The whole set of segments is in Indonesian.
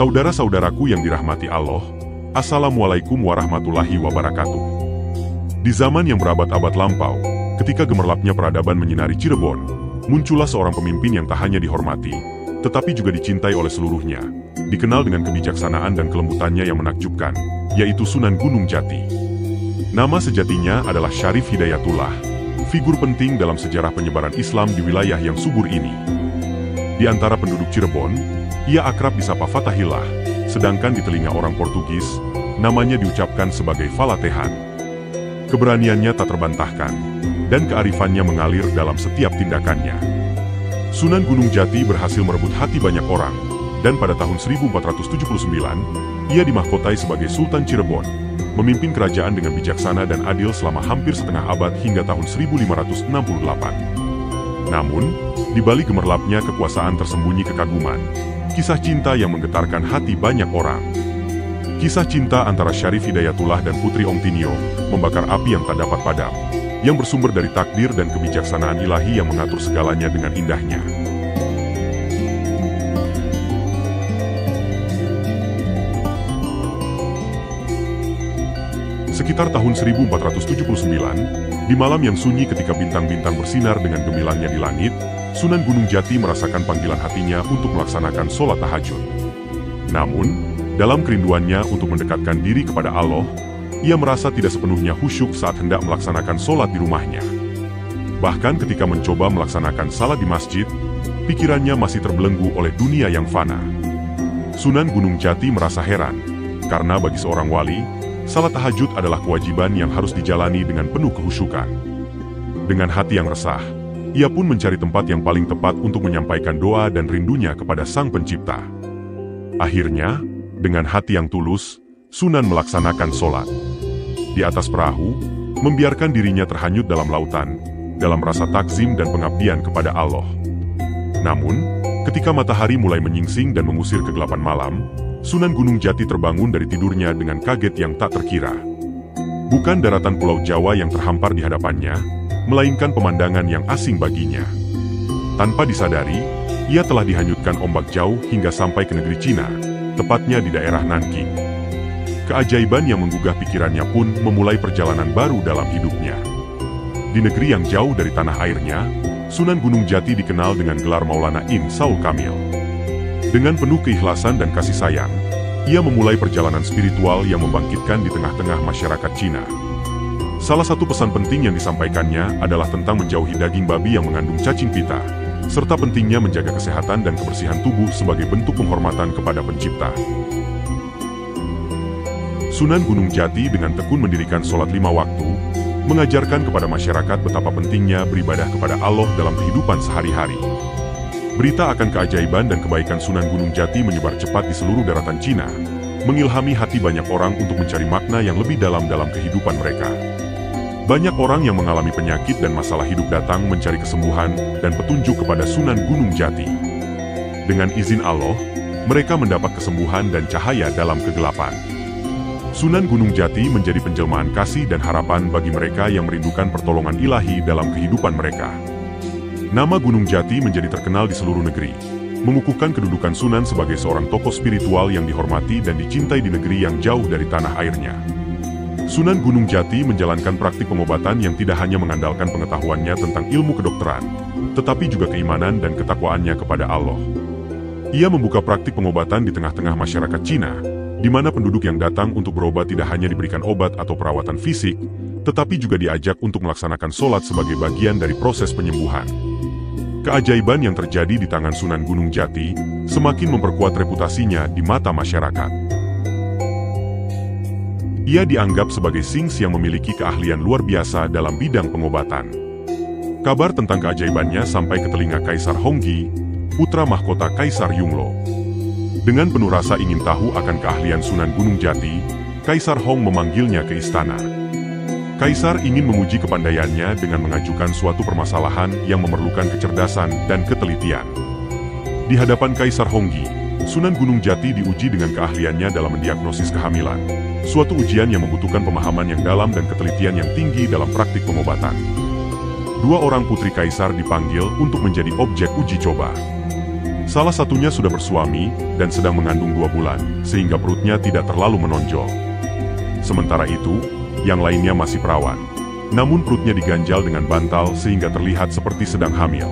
Saudara-saudaraku yang dirahmati Allah, Assalamualaikum warahmatullahi wabarakatuh. Di zaman yang berabad-abad lampau, ketika gemerlapnya peradaban menyinari Cirebon, muncullah seorang pemimpin yang tak hanya dihormati, tetapi juga dicintai oleh seluruhnya, dikenal dengan kebijaksanaan dan kelembutannya yang menakjubkan, yaitu Sunan Gunung Jati. Nama sejatinya adalah Syarif Hidayatullah, figur penting dalam sejarah penyebaran Islam di wilayah yang subur ini. Di antara penduduk Cirebon, ia akrab disapa Fatahillah, sedangkan di telinga orang Portugis, namanya diucapkan sebagai Falatehan. Keberaniannya tak terbantahkan, dan kearifannya mengalir dalam setiap tindakannya. Sunan Gunung Jati berhasil merebut hati banyak orang, dan pada tahun 1479, ia dimahkotai sebagai Sultan Cirebon, memimpin kerajaan dengan bijaksana dan adil selama hampir setengah abad hingga tahun 1568. Namun, di balik gemerlapnya kekuasaan tersembunyi kekaguman, kisah cinta yang menggetarkan hati banyak orang. Kisah cinta antara Syarif Hidayatullah dan Putri Ongtinio membakar api yang tak dapat padam, yang bersumber dari takdir dan kebijaksanaan ilahi yang mengatur segalanya dengan indahnya. Sekitar tahun 1479, di malam yang sunyi ketika bintang-bintang bersinar dengan gemilangnya di langit, Sunan Gunung Jati merasakan panggilan hatinya untuk melaksanakan sholat tahajud. Namun, dalam kerinduannya untuk mendekatkan diri kepada Allah, ia merasa tidak sepenuhnya khusyuk saat hendak melaksanakan sholat di rumahnya. Bahkan ketika mencoba melaksanakan salat di masjid, pikirannya masih terbelenggu oleh dunia yang fana. Sunan Gunung Jati merasa heran, karena bagi seorang wali, salat tahajud adalah kewajiban yang harus dijalani dengan penuh kehusyukan. Dengan hati yang resah, ia pun mencari tempat yang paling tepat untuk menyampaikan doa dan rindunya kepada Sang Pencipta. Akhirnya, dengan hati yang tulus, Sunan melaksanakan sholat. Di atas perahu, membiarkan dirinya terhanyut dalam lautan, dalam rasa takzim dan pengabdian kepada Allah. Namun, ketika matahari mulai menyingsing dan mengusir kegelapan malam, Sunan Gunung Jati terbangun dari tidurnya dengan kaget yang tak terkira. Bukan daratan Pulau Jawa yang terhampar di hadapannya, melainkan pemandangan yang asing baginya. Tanpa disadari, ia telah dihanyutkan ombak jauh hingga sampai ke negeri Cina, tepatnya di daerah Nanking. Keajaiban yang menggugah pikirannya pun memulai perjalanan baru dalam hidupnya. Di negeri yang jauh dari tanah airnya, Sunan Gunung Jati dikenal dengan gelar Maulana In Saul Kamil. Dengan penuh keikhlasan dan kasih sayang, ia memulai perjalanan spiritual yang membangkitkan di tengah-tengah masyarakat Cina. Salah satu pesan penting yang disampaikannya adalah tentang menjauhi daging babi yang mengandung cacing pita, serta pentingnya menjaga kesehatan dan kebersihan tubuh sebagai bentuk penghormatan kepada Pencipta. Sunan Gunung Jati dengan tekun mendirikan sholat 5 waktu, mengajarkan kepada masyarakat betapa pentingnya beribadah kepada Allah dalam kehidupan sehari-hari. Berita akan keajaiban dan kebaikan Sunan Gunung Jati menyebar cepat di seluruh daratan Cina, mengilhami hati banyak orang untuk mencari makna yang lebih dalam kehidupan mereka. Banyak orang yang mengalami penyakit dan masalah hidup datang mencari kesembuhan dan petunjuk kepada Sunan Gunung Jati. Dengan izin Allah, mereka mendapat kesembuhan dan cahaya dalam kegelapan. Sunan Gunung Jati menjadi penjelmaan kasih dan harapan bagi mereka yang merindukan pertolongan ilahi dalam kehidupan mereka. Nama Gunung Jati menjadi terkenal di seluruh negeri, mengukuhkan kedudukan Sunan sebagai seorang tokoh spiritual yang dihormati dan dicintai di negeri yang jauh dari tanah airnya. Sunan Gunung Jati menjalankan praktik pengobatan yang tidak hanya mengandalkan pengetahuannya tentang ilmu kedokteran, tetapi juga keimanan dan ketakwaannya kepada Allah. Ia membuka praktik pengobatan di tengah-tengah masyarakat Cina, di mana penduduk yang datang untuk berobat tidak hanya diberikan obat atau perawatan fisik, tetapi juga diajak untuk melaksanakan sholat sebagai bagian dari proses penyembuhan. Keajaiban yang terjadi di tangan Sunan Gunung Jati semakin memperkuat reputasinya di mata masyarakat. Ia dianggap sebagai Sings yang memiliki keahlian luar biasa dalam bidang pengobatan. Kabar tentang keajaibannya sampai ke telinga Kaisar Honggi, putra mahkota Kaisar Yunglo. Dengan penuh rasa ingin tahu akan keahlian Sunan Gunung Jati, Kaisar Hong memanggilnya ke istana. Kaisar ingin menguji kepandaiannya dengan mengajukan suatu permasalahan yang memerlukan kecerdasan dan ketelitian. Di hadapan Kaisar Honggi, Sunan Gunung Jati diuji dengan keahliannya dalam mendiagnosis kehamilan, suatu ujian yang membutuhkan pemahaman yang dalam dan ketelitian yang tinggi dalam praktik pengobatan. 2 orang putri Kaisar dipanggil untuk menjadi objek uji coba. Salah satunya sudah bersuami dan sedang mengandung 2 bulan, sehingga perutnya tidak terlalu menonjol. Sementara itu, yang lainnya masih perawan. Namun perutnya diganjal dengan bantal sehingga terlihat seperti sedang hamil.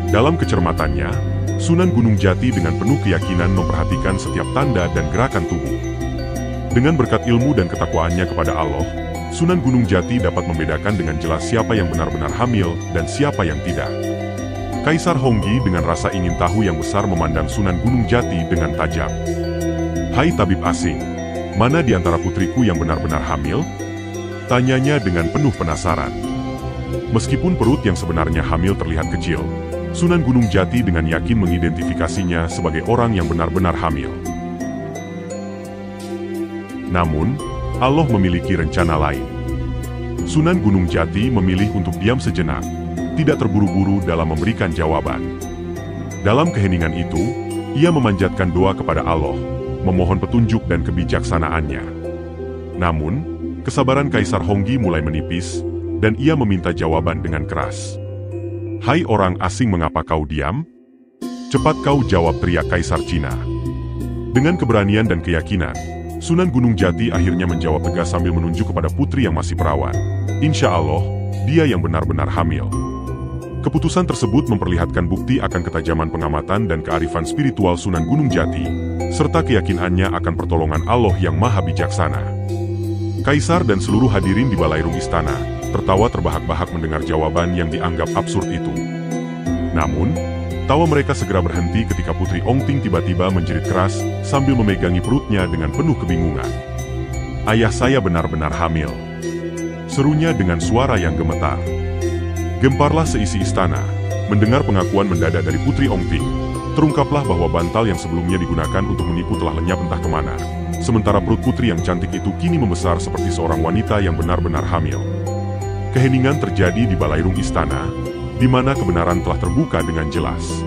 Dalam kecermatannya, Sunan Gunung Jati dengan penuh keyakinan memperhatikan setiap tanda dan gerakan tubuh. Dengan berkat ilmu dan ketakwaannya kepada Allah, Sunan Gunung Jati dapat membedakan dengan jelas siapa yang benar-benar hamil dan siapa yang tidak. Kaisar Honggi dengan rasa ingin tahu yang besar memandang Sunan Gunung Jati dengan tajam. "Hai tabib asing, mana di antara putriku yang benar-benar hamil?" Tanyanya dengan penuh penasaran. Meskipun perut yang sebenarnya hamil terlihat kecil, Sunan Gunung Jati dengan yakin mengidentifikasinya sebagai orang yang benar-benar hamil. Namun, Allah memiliki rencana lain. Sunan Gunung Jati memilih untuk diam sejenak, tidak terburu-buru dalam memberikan jawaban. Dalam keheningan itu, ia memanjatkan doa kepada Allah, memohon petunjuk dan kebijaksanaannya. Namun, kesabaran Kaisar Honggi mulai menipis, dan ia meminta jawaban dengan keras. "Hai orang asing, mengapa kau diam? Cepat kau jawab," teriak Kaisar Cina. Dengan keberanian dan keyakinan, Sunan Gunung Jati akhirnya menjawab tegas sambil menunjuk kepada putri yang masih perawan. "Insya Allah, dia yang benar-benar hamil." Keputusan tersebut memperlihatkan bukti akan ketajaman pengamatan dan kearifan spiritual Sunan Gunung Jati, serta keyakinannya akan pertolongan Allah yang maha bijaksana. Kaisar dan seluruh hadirin di balairung istana tertawa terbahak-bahak mendengar jawaban yang dianggap absurd itu. Namun, tawa mereka segera berhenti ketika Putri Ongting tiba-tiba menjerit keras sambil memegangi perutnya dengan penuh kebingungan. "Ayah saya benar-benar hamil," serunya dengan suara yang gemetar. Gemparlah seisi istana. Mendengar pengakuan mendadak dari Putri Ongting, terungkaplah bahwa bantal yang sebelumnya digunakan untuk menipu telah lenyap entah kemana. Sementara perut putri yang cantik itu kini membesar seperti seorang wanita yang benar-benar hamil. Keheningan terjadi di balairung istana, di mana kebenaran telah terbuka dengan jelas.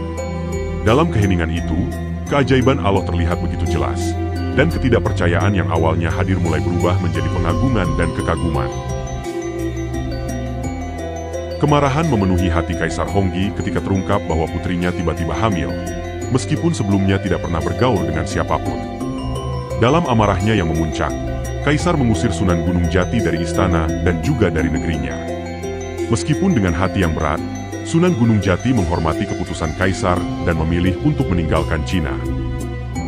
Dalam keheningan itu, keajaiban Allah terlihat begitu jelas, dan ketidakpercayaan yang awalnya hadir mulai berubah menjadi pengagungan dan kekaguman. Kemarahan memenuhi hati Kaisar Honggi ketika terungkap bahwa putrinya tiba-tiba hamil, meskipun sebelumnya tidak pernah bergaul dengan siapapun. Dalam amarahnya yang memuncak, Kaisar mengusir Sunan Gunung Jati dari istana dan juga dari negerinya. Meskipun dengan hati yang berat, Sunan Gunung Jati menghormati keputusan Kaisar dan memilih untuk meninggalkan Cina.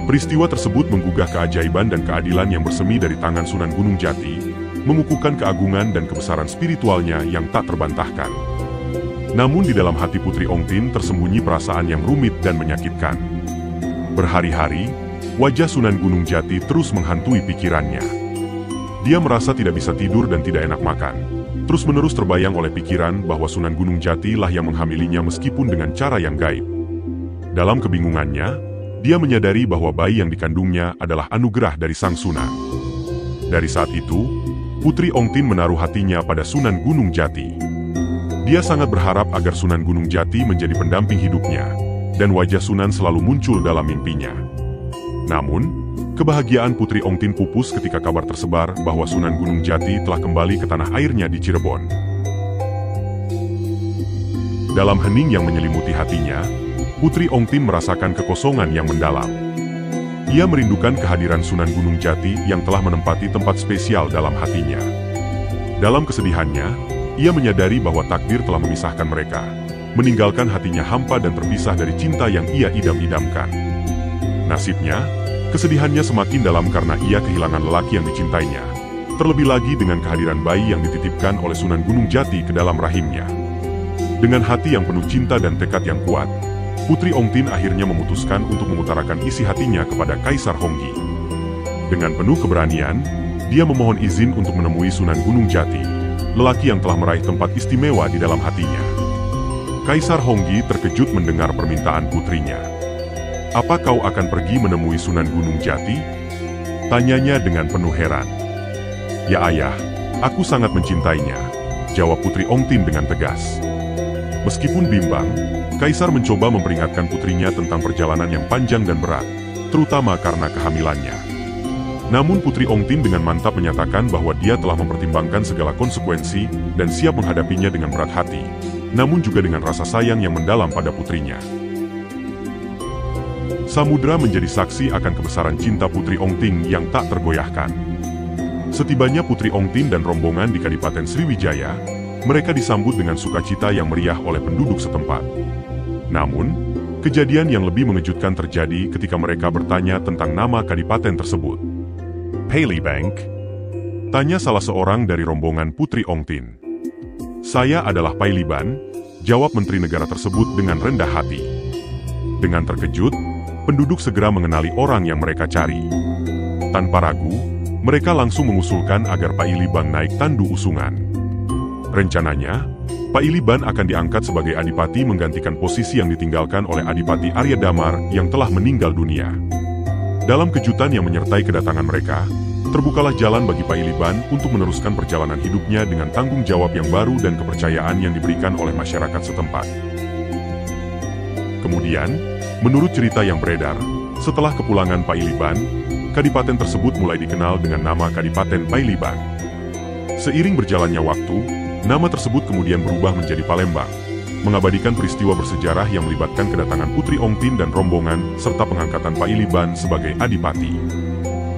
Peristiwa tersebut menggugah keajaiban dan keadilan yang bersemi dari tangan Sunan Gunung Jati, mengukuhkan keagungan dan kebesaran spiritualnya yang tak terbantahkan. Namun di dalam hati Putri Ongtin tersembunyi perasaan yang rumit dan menyakitkan. Berhari-hari, wajah Sunan Gunung Jati terus menghantui pikirannya. Dia merasa tidak bisa tidur dan tidak enak makan. Terus-menerus terbayang oleh pikiran bahwa Sunan Gunung Jati lah yang menghamilinya meskipun dengan cara yang gaib. Dalam kebingungannya, dia menyadari bahwa bayi yang dikandungnya adalah anugerah dari Sang Sunan. Dari saat itu, Putri Ongtin menaruh hatinya pada Sunan Gunung Jati. Dia sangat berharap agar Sunan Gunung Jati menjadi pendamping hidupnya, dan wajah Sunan selalu muncul dalam mimpinya. Namun, kebahagiaan Putri Ongtin pupus ketika kabar tersebar bahwa Sunan Gunung Jati telah kembali ke tanah airnya di Cirebon. Dalam hening yang menyelimuti hatinya, Putri Ongtin merasakan kekosongan yang mendalam. Ia merindukan kehadiran Sunan Gunung Jati yang telah menempati tempat spesial dalam hatinya. Dalam kesedihannya, ia menyadari bahwa takdir telah memisahkan mereka, meninggalkan hatinya hampa dan terpisah dari cinta yang ia idam-idamkan. Nasibnya, kesedihannya semakin dalam karena ia kehilangan lelaki yang dicintainya, terlebih lagi dengan kehadiran bayi yang dititipkan oleh Sunan Gunung Jati ke dalam rahimnya. Dengan hati yang penuh cinta dan tekad yang kuat, Putri Ongtin akhirnya memutuskan untuk mengutarakan isi hatinya kepada Kaisar Honggi. Dengan penuh keberanian, dia memohon izin untuk menemui Sunan Gunung Jati, lelaki yang telah meraih tempat istimewa di dalam hatinya. Kaisar Honggi terkejut mendengar permintaan putrinya. "Apa kau akan pergi menemui Sunan Gunung Jati?" tanyanya dengan penuh heran. "Ya ayah, aku sangat mencintainya," jawab Putri Ongtin dengan tegas. Meskipun bimbang, Kaisar mencoba memperingatkan putrinya tentang perjalanan yang panjang dan berat, terutama karena kehamilannya. Namun Putri Ongtin dengan mantap menyatakan bahwa dia telah mempertimbangkan segala konsekuensi dan siap menghadapinya dengan berat hati, namun juga dengan rasa sayang yang mendalam pada putrinya. Samudra menjadi saksi akan kebesaran cinta Putri Ongting yang tak tergoyahkan. Setibanya Putri Ongtin dan rombongan di Kadipaten Sriwijaya, mereka disambut dengan sukacita yang meriah oleh penduduk setempat. Namun, kejadian yang lebih mengejutkan terjadi ketika mereka bertanya tentang nama kadipaten tersebut. "Pailibank?" tanya salah seorang dari rombongan Putri Ongtin. "Saya adalah Pailiban," jawab menteri negara tersebut dengan rendah hati. Dengan terkejut, penduduk segera mengenali orang yang mereka cari. Tanpa ragu, mereka langsung mengusulkan agar Pailiban naik tandu usungan. Rencananya, Pailiban akan diangkat sebagai adipati menggantikan posisi yang ditinggalkan oleh Adipati Arya Damar yang telah meninggal dunia. Dalam kejutan yang menyertai kedatangan mereka, terbukalah jalan bagi Pailiban untuk meneruskan perjalanan hidupnya dengan tanggung jawab yang baru dan kepercayaan yang diberikan oleh masyarakat setempat. Kemudian, menurut cerita yang beredar, setelah kepulangan Pailiban, kadipaten tersebut mulai dikenal dengan nama Kadipaten Pailiban. Seiring berjalannya waktu, nama tersebut kemudian berubah menjadi Palembang, mengabadikan peristiwa bersejarah yang melibatkan kedatangan Putri Ongtin dan rombongan serta pengangkatan Pailiban sebagai adipati.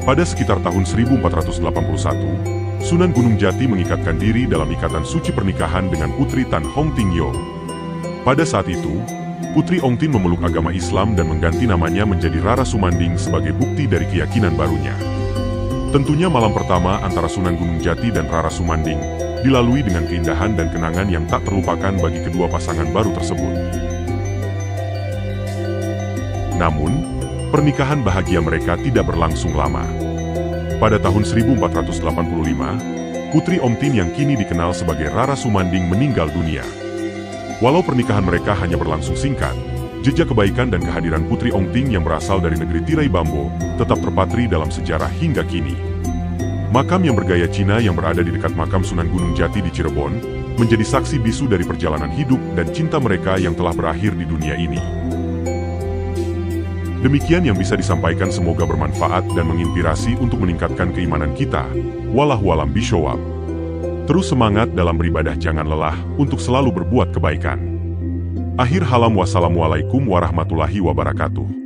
Pada sekitar tahun 1481, Sunan Gunung Jati mengikatkan diri dalam ikatan suci pernikahan dengan Putri Tan Hong Tingyo. Pada saat itu, Putri Ongtin memeluk agama Islam dan mengganti namanya menjadi Rara Sumanding sebagai bukti dari keyakinan barunya. Tentunya malam pertama antara Sunan Gunung Jati dan Rara Sumanding dilalui dengan keindahan dan kenangan yang tak terlupakan bagi kedua pasangan baru tersebut. Namun, pernikahan bahagia mereka tidak berlangsung lama. Pada tahun 1485, Putri Ongtin yang kini dikenal sebagai Rara Sumanding meninggal dunia. Walau pernikahan mereka hanya berlangsung singkat, jejak kebaikan dan kehadiran Putri Ongtin yang berasal dari negeri Tirai Bambo tetap terpatri dalam sejarah hingga kini. Makam yang bergaya Cina yang berada di dekat makam Sunan Gunung Jati di Cirebon menjadi saksi bisu dari perjalanan hidup dan cinta mereka yang telah berakhir di dunia ini. Demikian yang bisa disampaikan, semoga bermanfaat dan menginspirasi untuk meningkatkan keimanan kita. Wallahu a'lam bishawab. Terus semangat dalam beribadah, jangan lelah untuk selalu berbuat kebaikan. Akhir halam, wassalamualaikum warahmatullahi wabarakatuh.